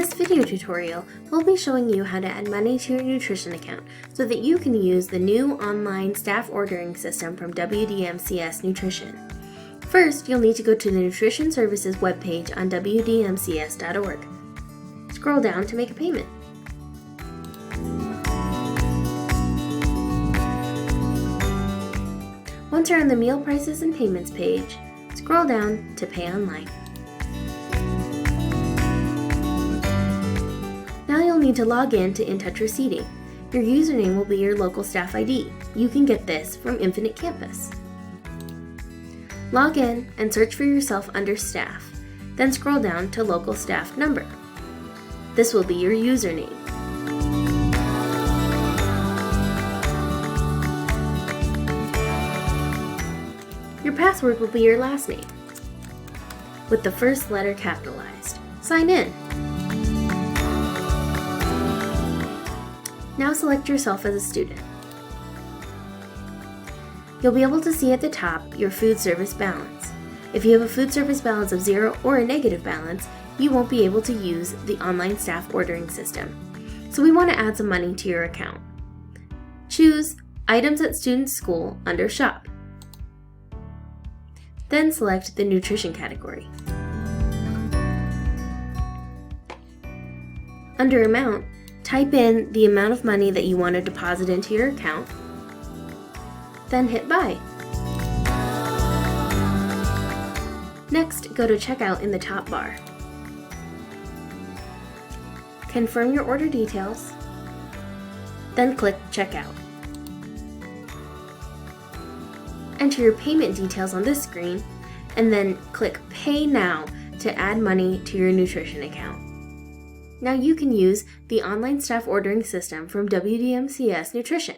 this video tutorial, we'll be showing you how to add money to your nutrition account so that you can use the new online staff ordering system from WDMCS Nutrition. First, you'll need to go to the Nutrition Services webpage on WDMCS.org. Scroll down to make a payment. Once you're on the Meal Prices and Payments page, scroll down to Pay Online. Now you'll need to log in to InTouch Receipting. Your username will be your local staff ID. You can get this from Infinite Campus. Log in and search for yourself under Staff, then scroll down to Local Staff Number. This will be your username. Your password will be your last name, with the first letter capitalized. Sign in. Now select yourself as a student. You'll be able to see at the top your food service balance. If you have a food service balance of 0 or a negative balance, you won't be able to use the online staff ordering system. So we want to add some money to your account. Choose Items at Student School under Shop. Then select the Nutrition category. Under Amount, type in the amount of money that you want to deposit into your account, then hit Buy. Next, go to Checkout in the top bar. Confirm your order details, then click Checkout. Enter your payment details on this screen, and then click Pay Now to add money to your nutrition account. Now you can use the online staff ordering system from WDMCS Nutrition.